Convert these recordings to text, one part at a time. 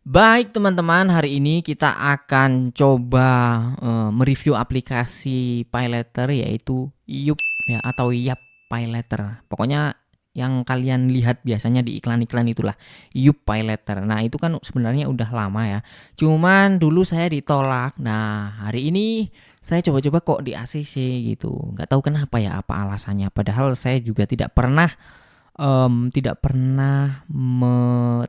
Baik teman-teman, hari ini kita akan coba, mereview aplikasi PayLater yaitu Yup ya atau Yap PayLater. Pokoknya yang kalian lihat biasanya di iklan-iklan itulah, Yup PayLater. Nah itu kan sebenarnya udah lama ya, cuman dulu saya ditolak. Nah hari ini saya coba-coba kok di ACC gitu, nggak tahu kenapa ya, apa alasannya. Padahal saya juga tidak pernah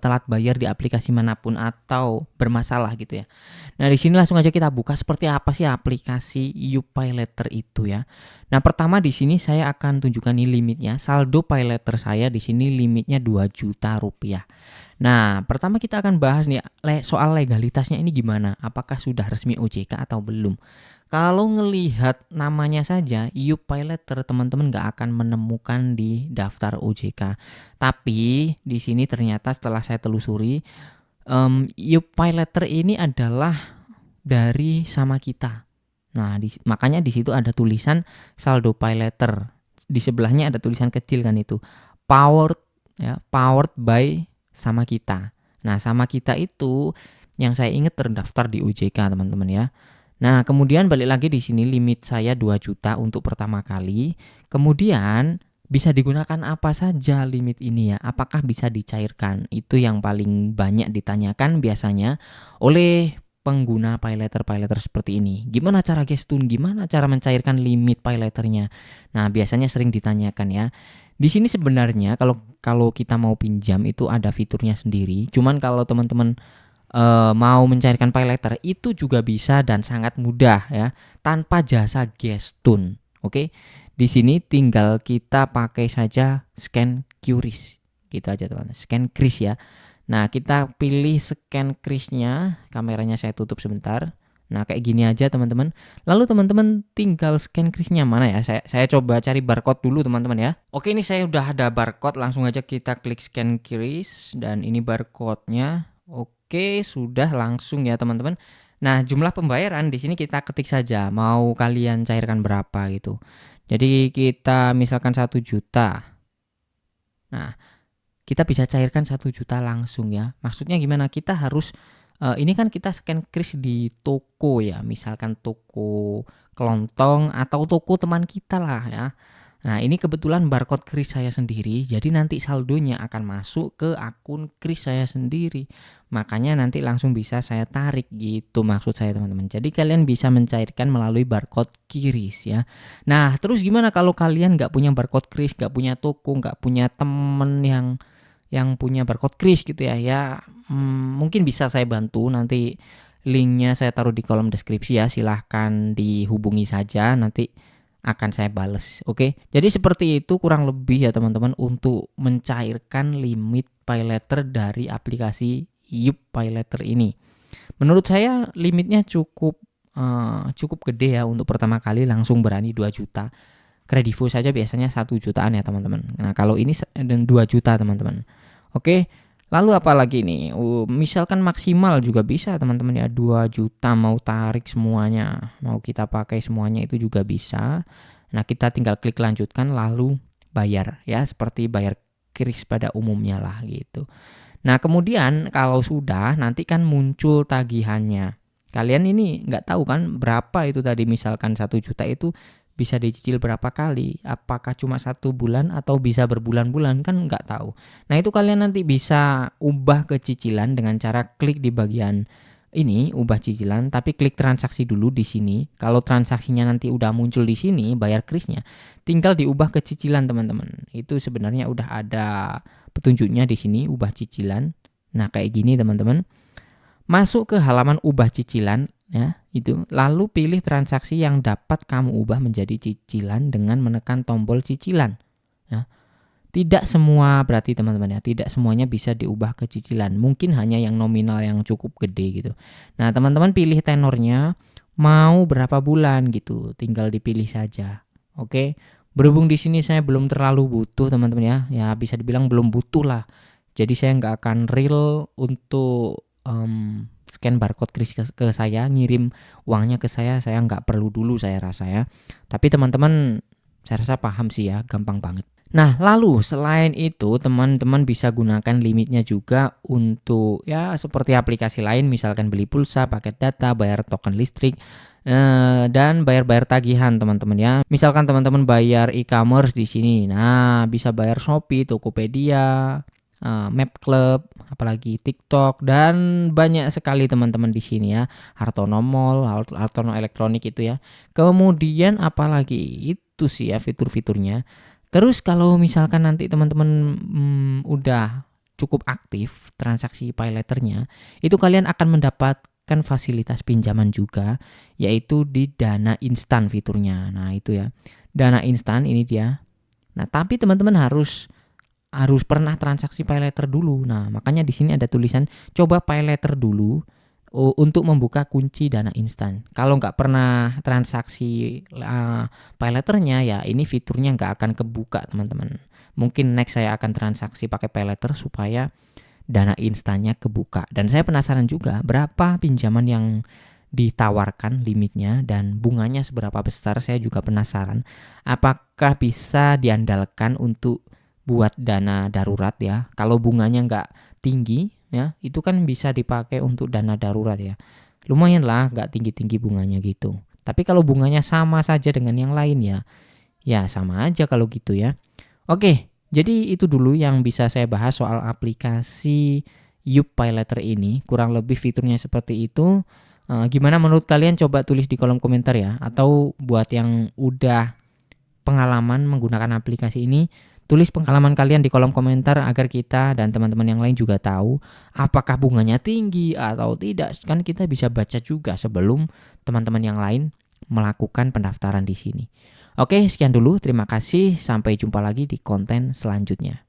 telat bayar di aplikasi manapun atau bermasalah gitu ya. Nah, di sini langsung aja kita buka seperti apa sih aplikasi YouPayLater itu ya. Nah, pertama di sini saya akan tunjukkan nih limitnya. Saldo PayLater saya di sini limitnya 2 juta rupiah. Nah, pertama kita akan bahas nih soal legalitasnya ini gimana? Apakah sudah resmi OJK atau belum? Kalau ngelihat namanya saja, YouPayLater teman-teman nggak akan menemukan di daftar OJK. Tapi di sini ternyata setelah saya telusuri, YouPayLater ini adalah dari Sama Kita. Nah, makanya di situ ada tulisan saldo PayLater. Di sebelahnya ada tulisan kecil kan itu, powered ya, powered by Sama Kita. Nah, Sama Kita itu yang saya ingat terdaftar di OJK, teman-teman ya. Nah, kemudian balik lagi di sini limit saya 2 juta untuk pertama kali. Kemudian bisa digunakan apa saja limit ini ya? Apakah bisa dicairkan? Itu yang paling banyak ditanyakan biasanya oleh pengguna PayLater seperti ini. Gimana cara gestun? Gimana cara mencairkan limit PayLaternya? Nah, biasanya sering ditanyakan ya. Di sini sebenarnya kalau kita mau pinjam itu ada fiturnya sendiri. Cuman kalau teman-teman mau mencairkan PayLater itu juga bisa dan sangat mudah ya, tanpa jasa gestun. Oke. Di sini tinggal kita pakai saja scan QRIS. Gitu aja teman-teman. Scan QRIS ya. Nah, kita pilih scan QRIS-nya, kameranya saya tutup sebentar. Nah, kayak gini aja teman-teman. Lalu teman-teman tinggal scan QRIS-nya mana ya? Saya coba cari barcode dulu teman-teman ya. Oke, ini saya udah ada barcode, langsung aja kita klik scan QRIS dan ini barcode-nya. Oke, sudah langsung ya teman-teman. Nah, jumlah pembayaran di sini kita ketik saja, mau kalian cairkan berapa gitu. Jadi kita misalkan 1 juta. Nah, kita bisa cairkan 1 juta langsung ya. Maksudnya gimana? Kita harus ini kan kita scan kris di toko ya, misalkan toko kelontong atau toko teman kita lah ya. Nah, ini kebetulan barcode kris saya sendiri, jadi nanti saldonya akan masuk ke akun kris saya sendiri. Makanya nanti langsung bisa saya tarik gitu maksud saya teman-teman. Jadi kalian bisa mencairkan melalui barcode kris ya. Nah, terus gimana kalau kalian nggak punya barcode kris, nggak punya toko, nggak punya temen yang punya barcode kris gitu ya, mungkin bisa saya bantu. Nanti linknya saya taruh di kolom deskripsi ya, silahkan dihubungi saja, nanti akan saya bales. Oke, jadi seperti itu kurang lebih ya teman-teman untuk mencairkan limit PayLater dari aplikasi Yup PayLater ini. Menurut saya limitnya cukup gede ya untuk pertama kali langsung berani 2 juta. Kredivo saja biasanya 1 jutaan ya teman-teman. Nah, kalau ini 2 juta teman-teman. Oke, lalu apa lagi nih? Misalkan maksimal juga bisa teman-teman ya, 2 juta mau tarik semuanya, mau kita pakai semuanya itu juga bisa. Nah, kita tinggal klik lanjutkan lalu bayar ya, seperti bayar kris pada umumnya lah gitu. Nah, kemudian kalau sudah nanti kan muncul tagihannya. Kalian ini nggak tahu kan berapa itu tadi, misalkan 1 juta itu bisa dicicil berapa kali, apakah cuma 1 bulan atau bisa berbulan-bulan, kan nggak tahu. Nah, itu kalian nanti bisa ubah ke cicilan dengan cara klik di bagian ini, ubah cicilan, tapi klik transaksi dulu di sini. Kalau transaksinya nanti udah muncul di sini, bayar krisnya, tinggal diubah ke cicilan teman-teman. Itu sebenarnya udah ada petunjuknya di sini, ubah cicilan. Nah, kayak gini teman-teman. Masuk ke halaman ubah cicilan ya, itu. Lalu pilih transaksi yang dapat kamu ubah menjadi cicilan dengan menekan tombol cicilan ya. Tidak semua berarti teman-teman ya, tidak semuanya bisa diubah ke cicilan. Mungkin hanya yang nominal yang cukup gede gitu. Nah, teman-teman pilih tenornya mau berapa bulan gitu, tinggal dipilih saja. Oke. Berhubung di sini saya belum terlalu butuh teman-teman ya, ya bisa dibilang belum butuh lah. Jadi saya nggak akan real untuk scan barcode kris ke saya, ngirim uangnya ke saya nggak perlu dulu saya rasa ya. Tapi teman-teman saya rasa paham sih ya, gampang banget. Nah, lalu selain itu teman-teman bisa gunakan limitnya juga untuk ya seperti aplikasi lain, misalkan beli pulsa, paket data, bayar token listrik, dan bayar-bayar tagihan teman-teman ya. Misalkan teman-teman bayar e-commerce di sini, nah bisa bayar Shopee, Tokopedia, Map Club, apalagi TikTok, dan banyak sekali teman-teman di sini ya. Hartono Mall, Hartono Elektronik itu ya. Kemudian apalagi itu sih ya fitur-fiturnya. Terus kalau misalkan nanti teman-teman, udah cukup aktif transaksi paylater-nya, itu kalian akan mendapatkan fasilitas pinjaman juga, yaitu di Dana Instan fiturnya. Nah itu ya, Dana Instan ini dia. Nah tapi teman-teman harus pernah transaksi paylater dulu. Nah makanya di sini ada tulisan coba paylater dulu untuk membuka kunci Dana Instan. Kalau nggak pernah transaksi payletternya ya ini fiturnya nggak akan kebuka teman-teman. Mungkin next saya akan transaksi pakai payletter supaya Dana Instannya kebuka. Dan saya penasaran juga berapa pinjaman yang ditawarkan limitnya dan bunganya seberapa besar. Saya juga penasaran apakah bisa diandalkan untuk buat dana darurat ya. Kalau bunganya nggak tinggi ya, itu kan bisa dipakai untuk dana darurat ya. Lumayan lah, nggak tinggi-tinggi bunganya gitu. Tapi kalau bunganya sama saja dengan yang lain ya, ya sama aja kalau gitu ya. Oke, jadi itu dulu yang bisa saya bahas soal aplikasi Yup PayLater ini. Kurang lebih fiturnya seperti itu. Gimana menurut kalian? Coba tulis di kolom komentar ya. Atau buat yang udah pengalaman menggunakan aplikasi ini, tulis pengalaman kalian di kolom komentar agar kita dan teman-teman yang lain juga tahu apakah bunganya tinggi atau tidak. Kan kita bisa baca juga sebelum teman-teman yang lain melakukan pendaftaran di sini. Oke, sekian dulu. Terima kasih. Sampai jumpa lagi di konten selanjutnya.